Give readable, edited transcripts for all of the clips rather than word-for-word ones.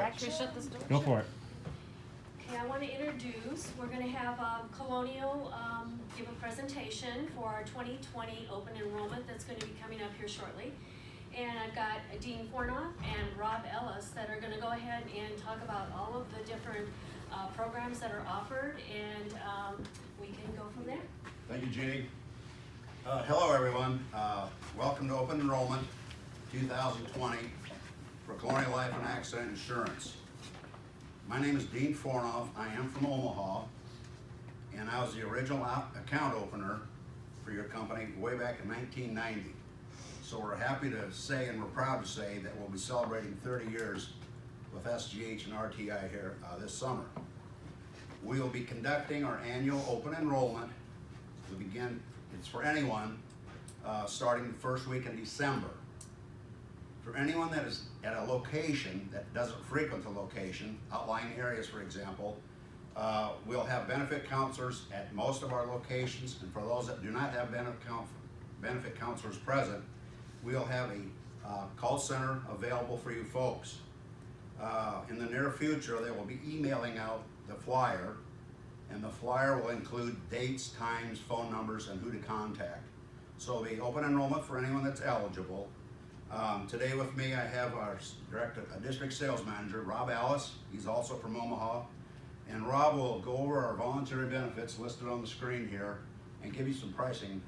Zach, can we shut this door? Go for it. Okay, I want to introduce, we're going to have Colonial give a presentation for our 2020 open enrollment that's going to be coming up here shortly. And I've got Dean Fornoff and Rob Ellis that are going to go ahead and talk about all of the different programs that are offered, and we can go from there. Thank you, Jeannie. Hello, everyone. Welcome to Open Enrollment 2020 for Colonial Life and Accident Insurance. My name is Dean Fornoff. I am from Omaha, and I was the original account opener for your company way back in 1990. So we're happy to say, and we're proud to say, that we'll be celebrating 30 years with SGH and RTI here this summer. We will be conducting our annual open enrollment. It's for anyone, starting the first week in December. For anyone that is at a location that doesn't frequent the location, outlying areas for example, we'll have benefit counselors at most of our locations, and for those that do not have benefit counselors present, we'll have a call center available for you folks. In the near future, they will be emailing out the flyer, and the flyer will include dates, times, phone numbers, and who to contact. So it'll be open enrollment for anyone that's eligible. Today with me, I have our district sales manager, Rob Ellis. He's also from Omaha. And Rob will go over our voluntary benefits listed on the screen here and give you some pricing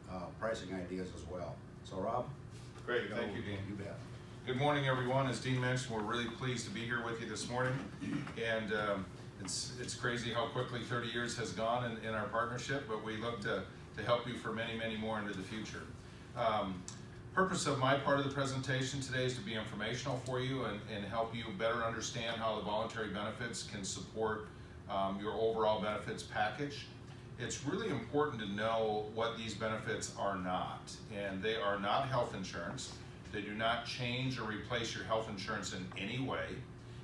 ideas as well. So Rob? Great, thank you, Dean. You bet. Good morning, everyone. As Dean mentioned, we're really pleased to be here with you this morning. And it's crazy how quickly 30 years has gone in our partnership, but we look to help you for many, many more into the future. Purpose of my part of the presentation today is to be informational for you and help you better understand how the voluntary benefits can support your overall benefits package. It's really important to know what these benefits are not, and they are not health insurance. They do not change or replace your health insurance in any way.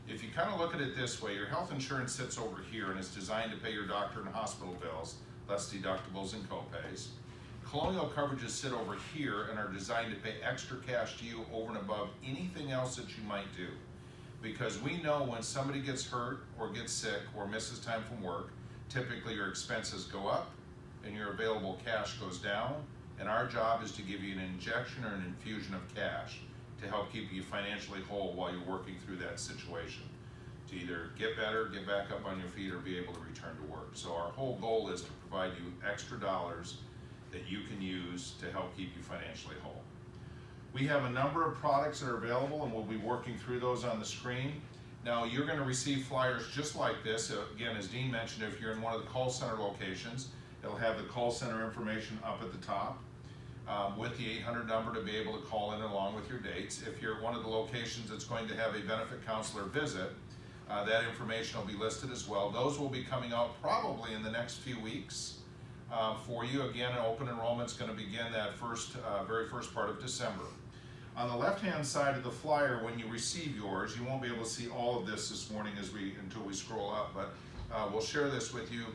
If you kind of look at it this way, your health insurance sits over here and is designed to pay your doctor and hospital bills, less deductibles and copays. Colonial coverages sit over here and are designed to pay extra cash to you over and above anything else that you might do. Because we know when somebody gets hurt or gets sick or misses time from work, typically your expenses go up and your available cash goes down, and our job is to give you an injection or an infusion of cash to help keep you financially whole while you're working through that situation, to either get better, get back up on your feet, or be able to return to work. So our whole goal is to provide you extra dollars that you can use to help keep you financially whole. We have a number of products that are available, and we'll be working through those on the screen. Now, you're going to receive flyers just like this. Again, as Dean mentioned, if you're in one of the call center locations, it'll have the call center information up at the top with the 800 number to be able to call in along with your dates. If you're at one of the locations that's going to have a benefit counselor visit, that information will be listed as well. Those will be coming out probably in the next few weeks. For you. Again, open enrollment is going to begin that very first part of December. On the left-hand side of the flyer, when you receive yours, you won't be able to see all of this morning until we scroll up, but we'll share this with you.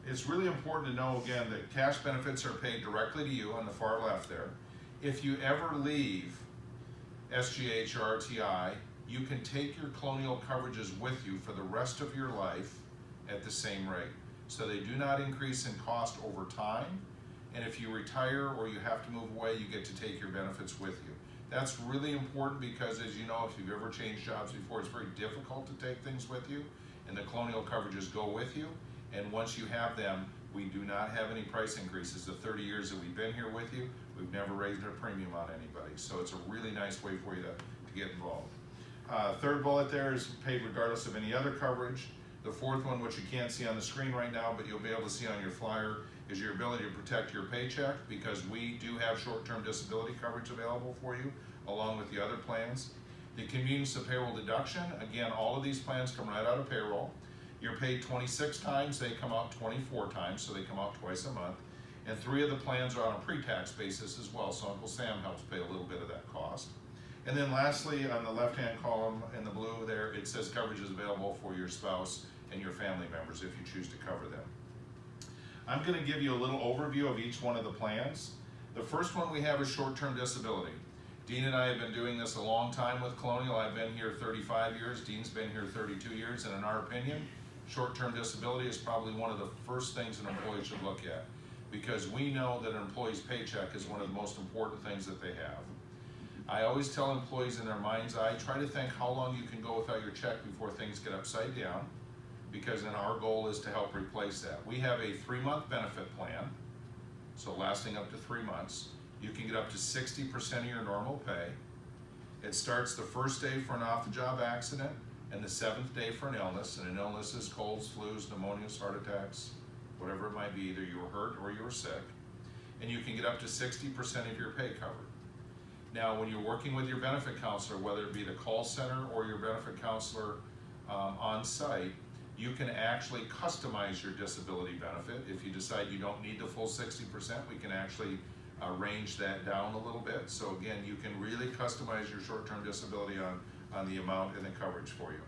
It's really important to know, again, that cash benefits are paid directly to you on the far left there. If you ever leave SGH or RTI, you can take your Colonial coverages with you for the rest of your life at the same rate. So they do not increase in cost over time, and if you retire or you have to move away, you get to take your benefits with you. That's really important because, as you know, if you've ever changed jobs before, it's very difficult to take things with you, and the Colonial coverages go with you, and once you have them, we do not have any price increases. The 30 years that we've been here with you, we've never raised our premium on anybody, so it's a really nice way for you to get involved. Third bullet there is paid regardless of any other coverage. The fourth one, which you can't see on the screen right now, but you'll be able to see on your flyer, is your ability to protect your paycheck, because we do have short-term disability coverage available for you, along with the other plans. The convenience of payroll deduction, again, all of these plans come right out of payroll. You're paid 26 times, they come out 24 times, so they come out twice a month. And 3 of the plans are on a pre-tax basis as well, so Uncle Sam helps pay a little bit of that cost. And then lastly, on the left-hand column in the blue there, it says coverage is available for your spouse and your family members if you choose to cover them. I'm going to give you a little overview of each one of the plans. The first one we have is short-term disability. Dean and I have been doing this a long time with Colonial. I've been here 35 years, Dean's been here 32 years, and in our opinion, short-term disability is probably one of the first things an employee should look at, because we know that an employee's paycheck is one of the most important things that they have. I always tell employees in their mind's eye, try to think how long you can go without your check before things get upside down, because then our goal is to help replace that. We have a 3-month benefit plan, so lasting up to 3 months. You can get up to 60% of your normal pay. It starts the first day for an off-the-job accident and the 7th day for an illness, and an illness is colds, flus, pneumonias, heart attacks, whatever it might be, either you were hurt or you were sick. And you can get up to 60% of your pay covered. Now, when you're working with your benefit counselor, whether it be the call center or your benefit counselor on site, you can actually customize your disability benefit. If you decide you don't need the full 60%, we can actually range that down a little bit. So again, you can really customize your short-term disability on the amount and the coverage for you.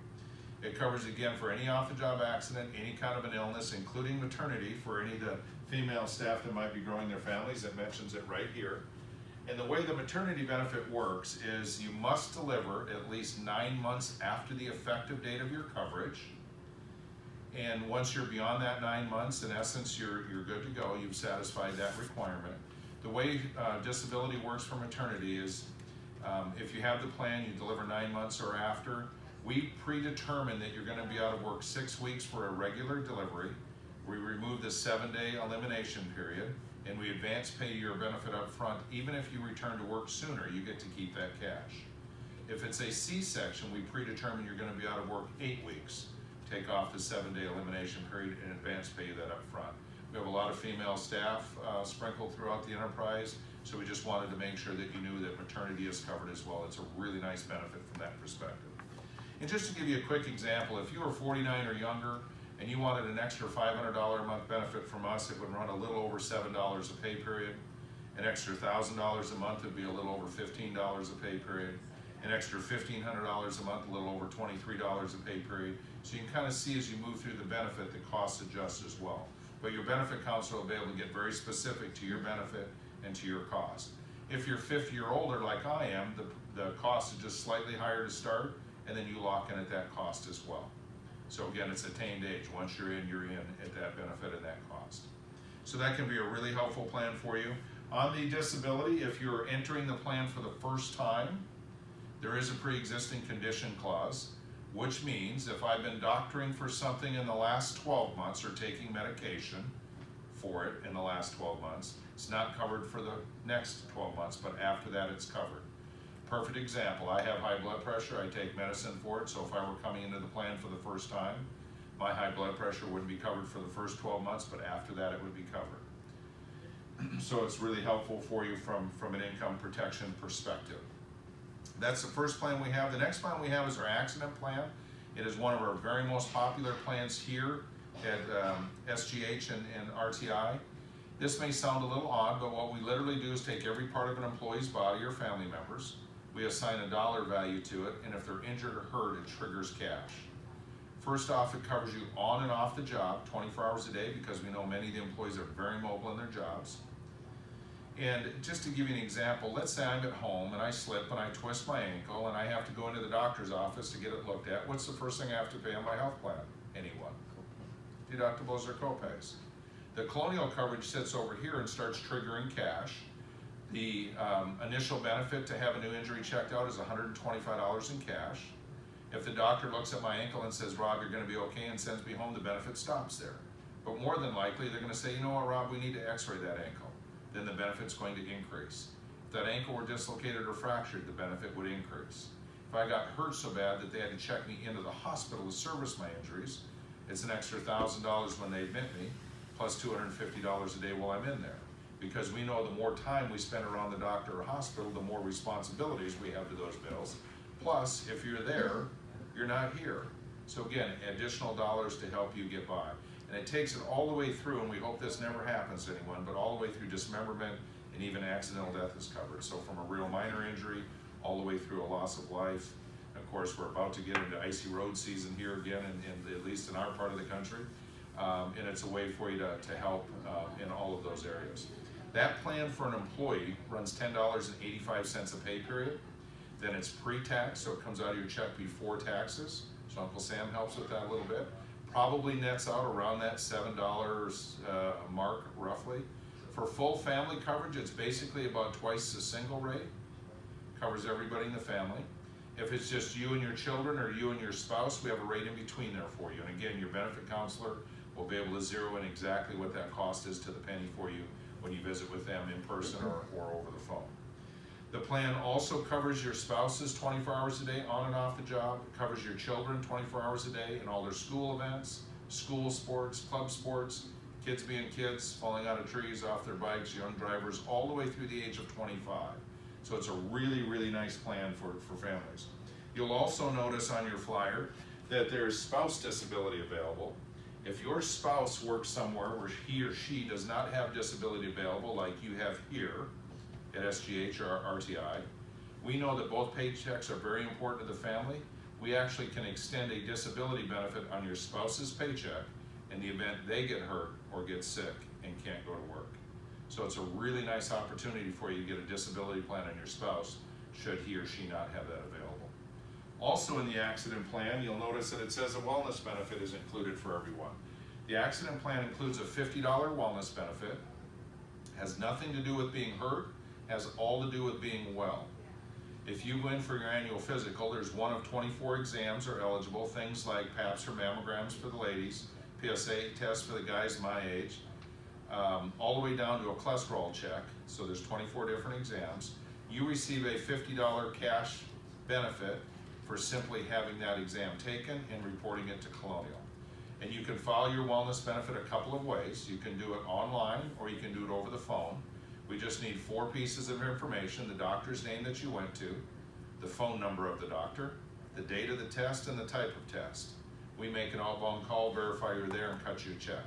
It covers, again, for any off-the-job accident, any kind of an illness, including maternity for any of the female staff that might be growing their families. It mentions it right here. And the way the maternity benefit works is you must deliver at least 9 months after the effective date of your coverage. And once you're beyond that 9 months, in essence, you're good to go. You've satisfied that requirement. The way disability works for maternity is if you have the plan, you deliver 9 months or after, we predetermine that you're going to be out of work 6 weeks for a regular delivery. We remove the 7-day elimination period, and we advance pay your benefit up front. Even if you return to work sooner, you get to keep that cash. If it's a C-section, we predetermine you're going to be out of work 8 weeks. Take off the 7-day elimination period and advance pay you that up front. We have a lot of female staff sprinkled throughout the enterprise, so we just wanted to make sure that you knew that maternity is covered as well. It's a really nice benefit from that perspective. And just to give you a quick example, if you were 49 or younger and you wanted an extra $500 a month benefit from us, it would run a little over $7 a pay period. An extra $1,000 a month would be a little over $15 a pay period. An extra $1,500 a month, a little over $23 a pay period. So you can kind of see as you move through the benefit, the costs adjust as well. But your benefit counselor will be able to get very specific to your benefit and to your cost. If you're 50 or older like I am, the cost is just slightly higher to start, and then you lock in at that cost as well. So again, it's attained age. Once you're in at that benefit and that cost. So that can be a really helpful plan for you. On the disability, if you're entering the plan for the first time, there is a pre-existing condition clause, which means if I've been doctoring for something in the last 12 months or taking medication for it in the last 12 months, it's not covered for the next 12 months, but after that it's covered. Perfect example, I have high blood pressure, I take medicine for it, so if I were coming into the plan for the first time, my high blood pressure wouldn't be covered for the first 12 months, but after that it would be covered. So it's really helpful for you from an income protection perspective. That's the first plan we have. The next plan we have is our accident plan. It is one of our very most popular plans here at SGH and RTI. This may sound a little odd, but what we literally do is take every part of an employee's body or family members, we assign a dollar value to it, and if they're injured or hurt, it triggers cash. First off, it covers you on and off the job, 24 hours a day, because we know many of the employees are very mobile in their jobs. And just to give you an example, let's say I'm at home and I slip and I twist my ankle and I have to go into the doctor's office to get it looked at. What's the first thing I have to pay on my health plan? Anyone? Deductibles or copays. The Colonial coverage sits over here and starts triggering cash. The initial benefit to have a new injury checked out is $125 in cash. If the doctor looks at my ankle and says, Rob, you're going to be okay, and sends me home, the benefit stops there. But more than likely, they're going to say, you know what, Rob, we need to x-ray that ankle. Then the benefit's going to increase. If that ankle were dislocated or fractured, the benefit would increase. If I got hurt so bad that they had to check me into the hospital to service my injuries, it's an extra $1,000 when they admit me, plus $250 a day while I'm in there. Because we know the more time we spend around the doctor or hospital, the more responsibilities we have to those bills. Plus, if you're there, you're not here. So again, additional dollars to help you get by. And it takes it all the way through, and we hope this never happens to anyone, but all the way through dismemberment and even accidental death is covered. So from a real minor injury, all the way through a loss of life. Of course, we're about to get into icy road season here again, at least in our part of the country. And it's a way for you to help in all of those areas. That plan for an employee runs $10.85 a pay period. Then it's pre-tax, so it comes out of your check before taxes. So Uncle Sam helps with that a little bit. Probably nets out around that $7 mark, roughly. For full family coverage, it's basically about twice the single rate. Covers everybody in the family. If it's just you and your children or you and your spouse, we have a rate in between there for you. And again, your benefit counselor will be able to zero in exactly what that cost is to the penny for you when you visit with them in person or over the phone. The plan also covers your spouses 24 hours a day on and off the job. It covers your children 24 hours a day in all their school events, school sports, club sports, kids being kids, falling out of trees, off their bikes, young drivers, all the way through the age of 25. So it's a really, really nice plan for families. You'll also notice on your flyer that there's spouse disability available. If your spouse works somewhere where he or she does not have disability available like you have here at SGH or RTI, we know that both paychecks are very important to the family. We actually can extend a disability benefit on your spouse's paycheck in the event they get hurt or get sick and can't go to work. So it's a really nice opportunity for you to get a disability plan on your spouse should he or she not have that available. Also in the accident plan, you'll notice that it says a wellness benefit is included for everyone. The accident plan includes a $50 wellness benefit, has nothing to do with being hurt, has all to do with being well. If you go in for your annual physical, there's one of 24 exams are eligible, things like PAPs or mammograms for the ladies, PSA tests for the guys my age, all the way down to a cholesterol check. So there's 24 different exams. You receive a $50 cash benefit for simply having that exam taken and reporting it to Colonial. And you can file your wellness benefit a couple of ways. You can do it online or you can do it over the phone. We just need 4 pieces of information: the doctor's name that you went to, the phone number of the doctor, the date of the test, and the type of test. We make an outbound call, verify you're there, and cut you a check.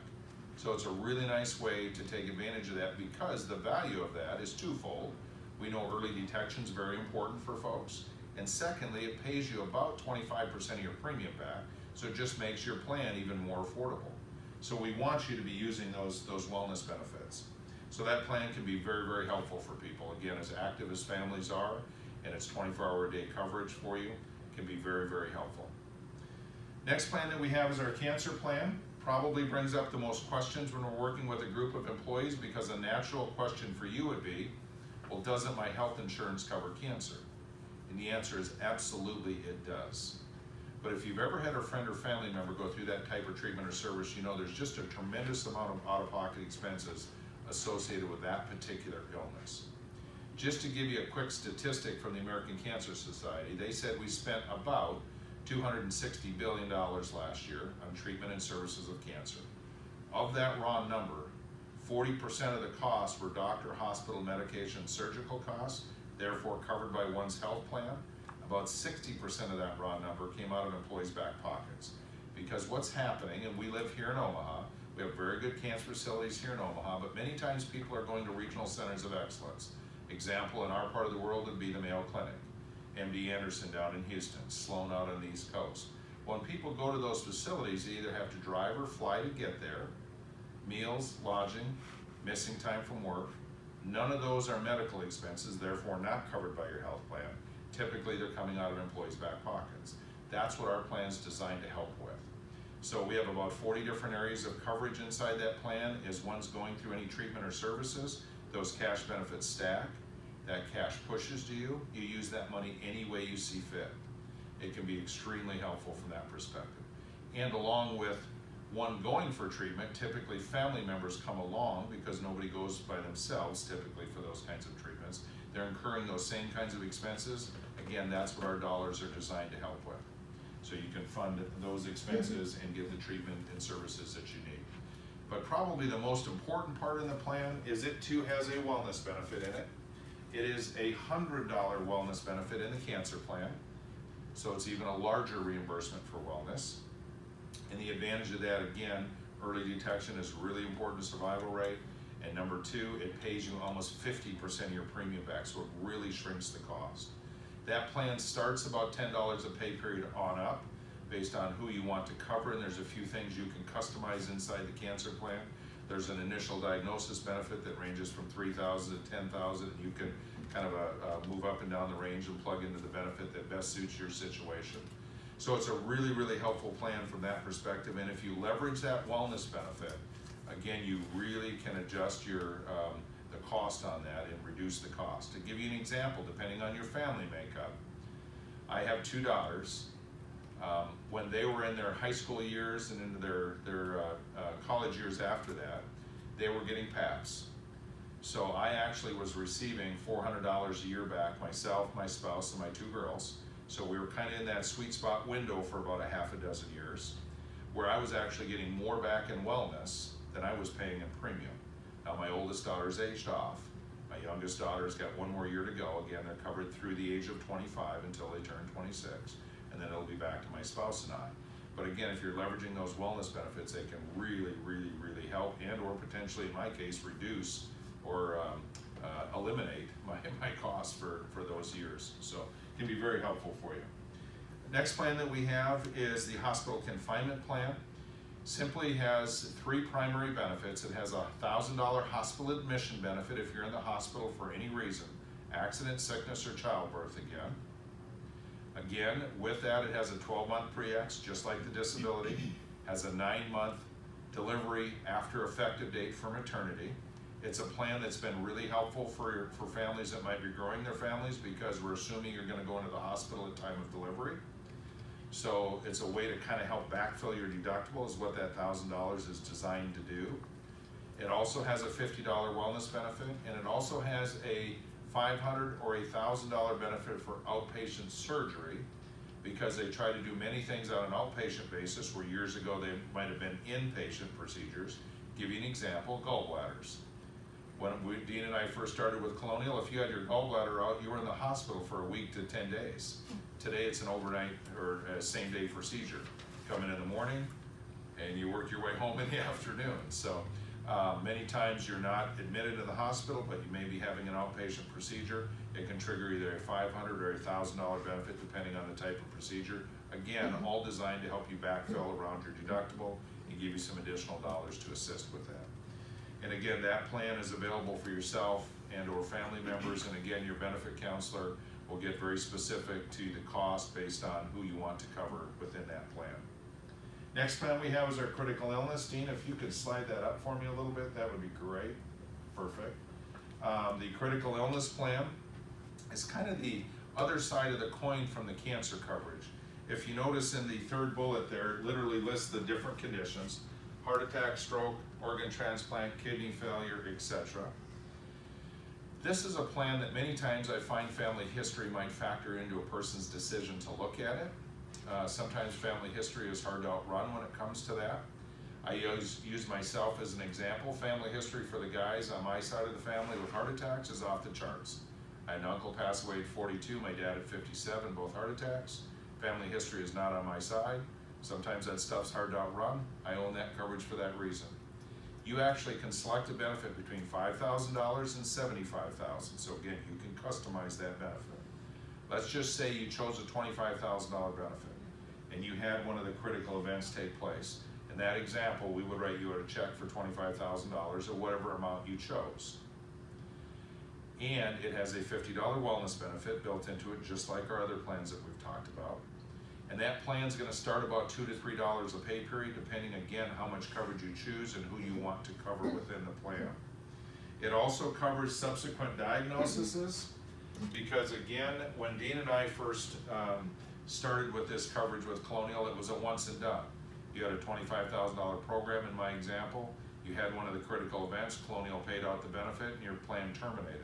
So it's a really nice way to take advantage of that because the value of that is twofold. We know early detection is very important for folks. And secondly, it pays you about 25% of your premium back, so it just makes your plan even more affordable. So we want you to be using those wellness benefits. So that plan can be very, very helpful for people. Again, as active as families are, and it's 24-hour-a-day coverage for you, can be very, very helpful. Next plan that we have is our cancer plan. Probably brings up the most questions when we're working with a group of employees, because a natural question for you would be, well, doesn't my health insurance cover cancer? And the answer is absolutely it does. But if you've ever had a friend or family member go through that type of treatment or service, you know there's just a tremendous amount of out-of-pocket expenses associated with that particular illness. Just to give you a quick statistic from the American Cancer Society, they said we spent about $260 billion last year on treatment and services of cancer. Of that raw number, 40% of the costs were doctor, hospital, medication, surgical costs, therefore covered by one's health plan. About 60% of that raw number came out of employees' back pockets. Because what's happening, and we live here in Omaha, we have very good cancer facilities here in Omaha, but many times people are going to regional centers of excellence. Example, in our part of the world would be the Mayo Clinic, MD Anderson down in Houston, Sloan out on the East Coast. When people go to those facilities, they either have to drive or fly to get there, meals, lodging, missing time from work. None of those are medical expenses, therefore not covered by your health plan. Typically, they're coming out of employees' back pockets. That's what our plan is designed to help with. So we have about 40 different areas of coverage inside that plan. As one's going through any treatment or services, those cash benefits stack. That cash pushes to you. You use that money any way you see fit. It can be extremely helpful from that perspective. And along with one going for treatment, typically family members come along because nobody goes by themselves typically for those kinds of treatments. They're incurring those same kinds of expenses. Again, that's what our dollars are designed to help with. So you can fund those expenses and get the treatment and services that you need. But probably the most important part in the plan is it too has a wellness benefit in it. It is a $100 wellness benefit in the cancer plan. So it's even a larger reimbursement for wellness. And the advantage of that, again, early detection is really important to survival rate. And number 2, it pays you almost 50% of your premium back, so it really shrinks the cost. That plan starts about $10 a pay period on up, based on who you want to cover, and there's a few things you can customize inside the cancer plan. There's an initial diagnosis benefit that ranges from $3,000 to $10,000, and you can kind of move up and down the range and plug into the benefit that best suits your situation. So it's a really, really helpful plan from that perspective, and if you leverage that wellness benefit, again, you really can adjust your the cost on that and reduce the cost. To give you an example, depending on your family makeup, I have 2 daughters. When they were in their high school years and into their college years after that, they were getting PAPs. So I actually was receiving $400 a year back, myself, my spouse, and my 2 girls. So we were kind of in that sweet spot window for about a half a dozen years, where I was actually getting more back in wellness than I was paying in premium. Now my oldest daughter's aged off. My youngest daughter's got 1 more year to go. Again, they're covered through the age of 25 until they turn 26, and then it'll be back to my spouse and I. But again, if you're leveraging those wellness benefits, they can really, really, really help and or potentially, in my case, reduce or eliminate my costs for those years. So it can be very helpful for you. Next plan that we have is the hospital confinement plan. Simply has 3 primary benefits. It has a $1,000 hospital admission benefit if you're in the hospital for any reason, accident, sickness, or childbirth again. Again, with that, it has a 12-month pre-ex, just like the disability, has a 9-month delivery after effective date for maternity. It's a plan that's been really helpful for families that might be growing their families, because we're assuming you're going to go into the hospital at time of delivery. So it's a way to kind of help backfill your deductible, is what that $1,000 is designed to do. It also has a $50 wellness benefit, and it also has a $500 or a $1,000 benefit for outpatient surgery, because they try to do many things on an outpatient basis, where years ago they might have been inpatient procedures. Give you an example, gallbladders. When Dean and I first started with Colonial, if you had your gallbladder out, you were in the hospital for a week to 10 days. Today it's an overnight or same day procedure. Come in the morning and you work your way home in the afternoon. So many times you're not admitted to the hospital, but you may be having an outpatient procedure. It can trigger either a $500 or a $1,000 benefit depending on the type of procedure. Again, all designed to help you backfill around your deductible and give you some additional dollars to assist with that. And again, that plan is available for yourself and or family members, and again, your benefit counselor will get very specific to the cost based on who you want to cover within that plan. Next plan we have is our critical illness. Dean, if you could slide that up for me a little bit, that would be great. Perfect. The critical illness plan is kind of the other side of the coin from the cancer coverage. If you notice in the 3rd bullet there, it literally lists the different conditions: heart attack, stroke, organ transplant, kidney failure, etc. This is a plan that many times I find family history might factor into a person's decision to look at it. Sometimes family history is hard to outrun when it comes to that. I use myself as an example. Family history for the guys on my side of the family with heart attacks is off the charts. I had an uncle pass away at 42, my dad at 57, both heart attacks. Family history is not on my side. Sometimes that stuff's hard to outrun. I own that coverage for that reason. You actually can select a benefit between $5,000 and $75,000. So again, you can customize that benefit. Let's just say you chose a $25,000 benefit and you had one of the critical events take place. In that example, we would write you a check for $25,000 or whatever amount you chose. And it has a $50 wellness benefit built into it, just like our other plans that we've talked about. And that plan's going to start about $2 to $3 a pay period, depending again how much coverage you choose and who you want to cover within the plan. It also covers subsequent diagnoses, because again, when Dean and I first started with this coverage with Colonial, it was a once and done. You had a $25,000 program in my example, you had one of the critical events, Colonial paid out the benefit, and your plan terminated.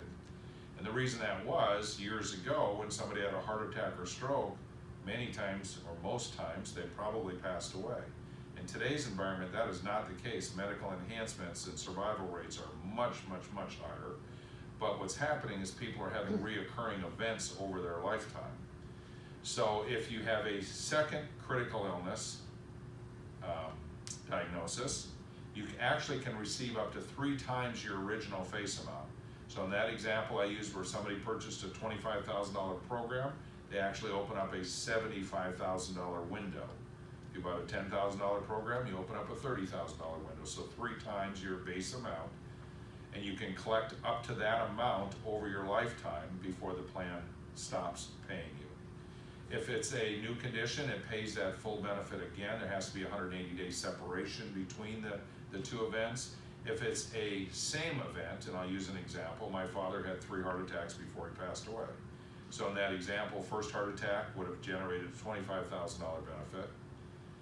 And the reason that was, years ago, when somebody had a heart attack or stroke, many times, or most times, they probably passed away. In today's environment, that is not the case. Medical enhancements and survival rates are much, much, much higher. But what's happening is people are having reoccurring events over their lifetime. So if you have a second critical illness diagnosis, you actually can receive up to 3 times your original face amount. So in that example I used where somebody purchased a $25,000 program, they actually open up a $75,000 window You bought a $10,000 program, you open up a $30,000 window, so 3 times your base amount. And you can collect up to that amount over your lifetime before the plan stops paying you. If it's a new condition, it pays that full benefit again. There has to be a 180-day separation between the 2 events. If it's a same event, and I'll use an example, my father had 3 heart attacks before he passed away. So in that example, first heart attack would have generated a $25,000 benefit.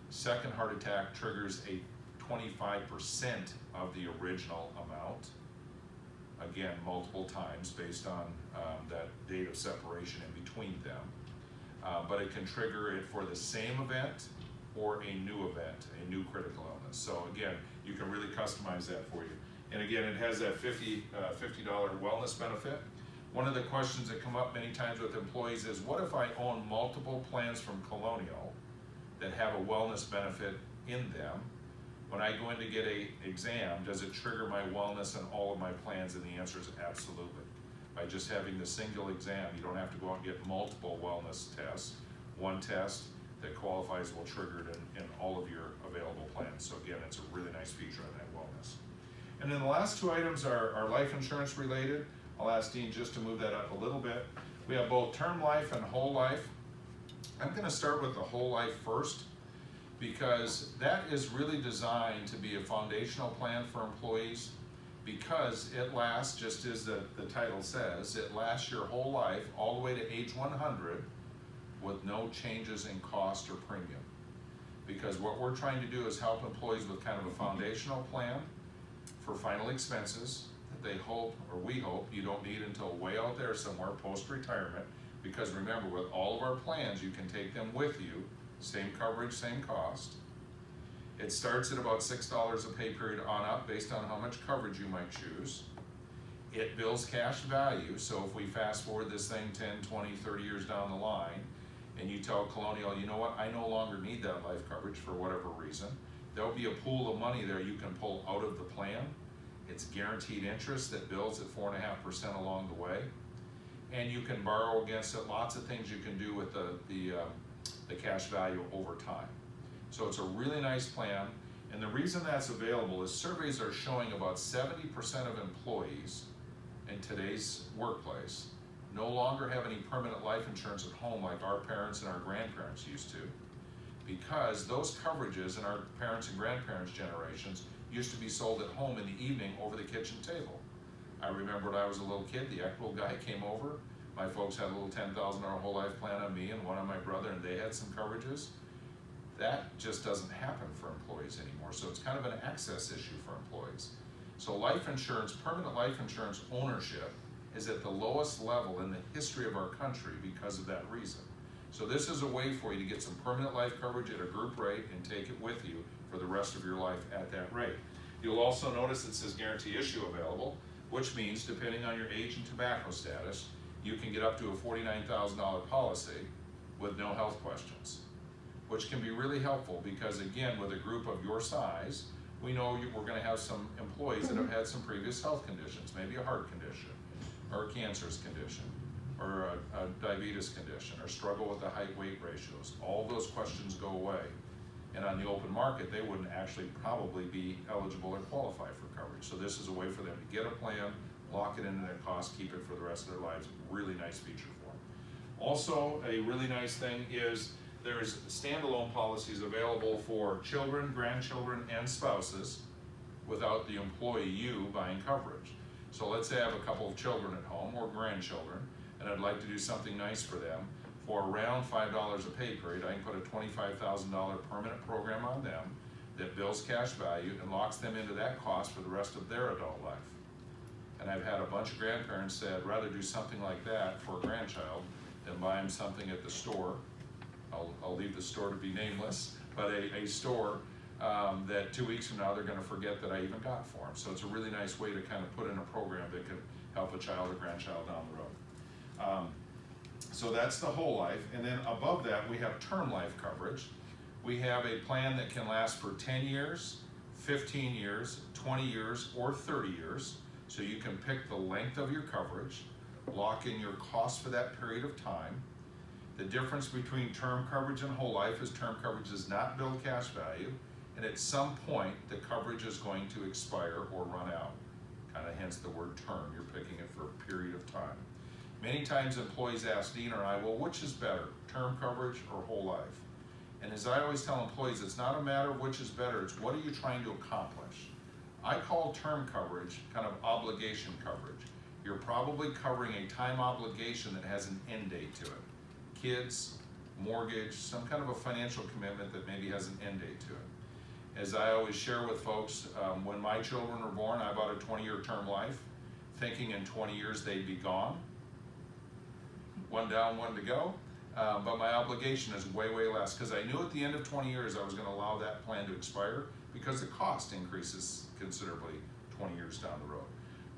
Second heart attack triggers a 25% of the original amount. Again, multiple times based on that date of separation in between them. But it can trigger it for the same event or a new event, a new critical illness. So again, you can really customize that for you. And again, it has that $50 wellness benefit. One of the questions that come up many times with employees is, what if I own multiple plans from Colonial that have a wellness benefit in them? When I go in to get an exam, does it trigger my wellness in all of my plans? And the answer is absolutely. By just having the single exam, you don't have to go out and get multiple wellness tests. One test that qualifies will trigger it in all of your available plans. So again, it's a really nice feature on that wellness. And then the last 2 items are life insurance related. I'll ask Dean just to move that up a little bit. We have both term life and whole life. I'm going to start with the whole life first, because that is really designed to be a foundational plan for employees, because it lasts, just as the title says, it lasts your whole life all the way to age 100 with no changes in cost or premium. Because what we're trying to do is help employees with kind of a foundational plan for final expenses that they hope, or we hope, you don't need until way out there somewhere post-retirement. Because remember, with all of our plans, you can take them with you, same coverage, same cost. It starts at about $6 a pay period on up based on how much coverage you might choose. It bills cash value, so if we fast forward this thing 10, 20, 30 years down the line, and you tell Colonial, you know what, I no longer need that life coverage for whatever reason, there'll be a pool of money there you can pull out of the plan. It's guaranteed interest that bills at 4.5% along the way. And you can borrow against it, lots of things you can do with the cash value over time. So it's a really nice plan, and the reason that's available is surveys are showing about 70% of employees in today's workplace no longer have any permanent life insurance at home like our parents and our grandparents used to, because those coverages in our parents' and grandparents' generations used to be sold at home in the evening over the kitchen table. I remember when I was a little kid, the Equitable guy came over. My folks had a little $10,000 whole life plan on me and one on my brother, and they had some coverages. That just doesn't happen for employees anymore. So it's kind of an access issue for employees. So life insurance, permanent life insurance ownership is at the lowest level in the history of our country because of that reason. So this is a way for you to get some permanent life coverage at a group rate and take it with you for the rest of your life at that rate. You'll also notice it says guarantee issue available, which means depending on your age and tobacco status, you can get up to a $49,000 policy with no health questions, which can be really helpful because again, with a group of your size, we know we're going to have some employees that have had some previous health conditions, maybe a heart condition, or a cancerous condition, or a diabetes condition, or struggle with the height-weight ratios. All those questions go away. And on the open market, they wouldn't actually probably be eligible or qualify for coverage. So this is a way for them to get a plan, lock it into their cost, keep it for the rest of their lives. Really nice feature for them. Also, a really nice thing is there's standalone policies available for children, grandchildren, and spouses without the employee, you, buying coverage. So let's say I have a couple of children at home or grandchildren, and I'd like to do something nice for them. For around $5 a pay period, I can put a $25,000 permanent program on them that bills cash value and locks them into that cost for the rest of their adult life. And I've had a bunch of grandparents say, I'd rather do something like that for a grandchild than buy them something at the store. I'll leave the store to be nameless, but a store that 2 weeks from now they're going to forget that I even got for them. So it's a really nice way to kind of put in a program that could help a child or grandchild down the road. So that's the whole life, and then above that we have term life coverage. We have a plan that can last for 10 years, 15 years, 20 years, or 30 years. So you can pick the length of your coverage, lock in your cost for that period of time. The difference between term coverage and whole life is term coverage does not build cash value, and at some point the coverage is going to expire or run out. Kind of hence the word term, you're picking it for a period of time. Many times employees ask Dean or I, well, which is better, term coverage or whole life? And as I always tell employees, it's not a matter of which is better, it's what are you trying to accomplish? I call term coverage kind of obligation coverage. You're probably covering a time obligation that has an end date to it. Kids, mortgage, some kind of a financial commitment that maybe has an end date to it. As I always share with folks, when my children were born, I bought a 20-year term life, thinking in 20 years they'd be gone. One down, one to go. But my obligation is way, way less, because I knew at the end of 20 years I was going to allow that plan to expire because the cost increases considerably 20 years down the road.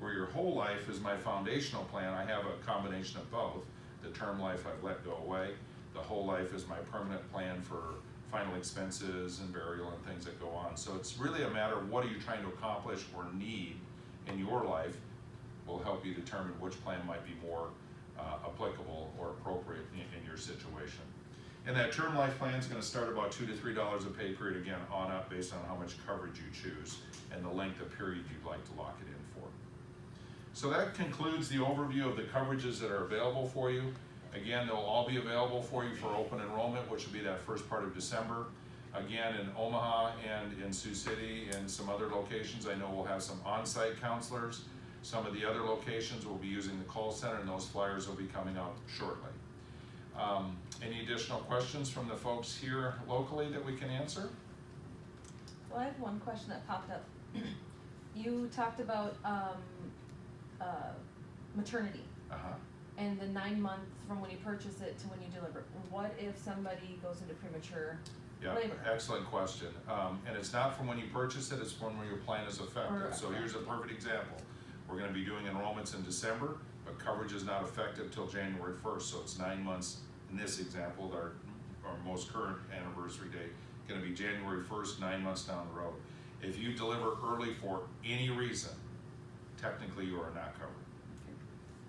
Where your whole life is my foundational plan, I have a combination of both. The term life I've let go away. The whole life is my permanent plan for final expenses and burial and things that go on. So it's really a matter of what are you trying to accomplish or need in your life will help you determine which plan might be more applicable or appropriate in your situation. And that term life plan is going to start about $2 to $3 a pay period, again, on up based on how much coverage you choose and the length of period you'd like to lock it in for. So that concludes the overview of the coverages that are available for you. Again, they'll all be available for you for open enrollment, which will be that first part of December. Again, in Omaha and in Sioux City and some other locations, I know we'll have some on-site counselors. Some of the other locations will be using the call center, and those flyers will be coming out shortly. Any additional questions from the folks here locally that we can answer? Well, I have one question that popped up. You talked about maternity and the 9 months from when you purchase it to when you deliver. What if somebody goes into premature labor? Excellent question. And it's not from when you purchase it, it's from when your plan is effective. So here's a perfect example. We're going to be doing enrollments in December, but coverage is not effective till January 1st. So it's 9 months in this example, our most current anniversary date, going to be January 1st, 9 months down the road. If you deliver early for any reason, technically you are not covered.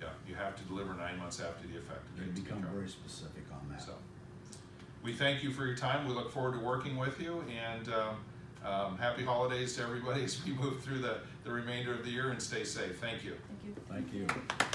Yeah, you have to deliver 9 months after the effective date. You become very specific on that. So, we thank you for your time. We look forward to working with you, and happy holidays to everybody as we move through the remainder of the year, and stay safe. Thank you. Thank you. Thank you.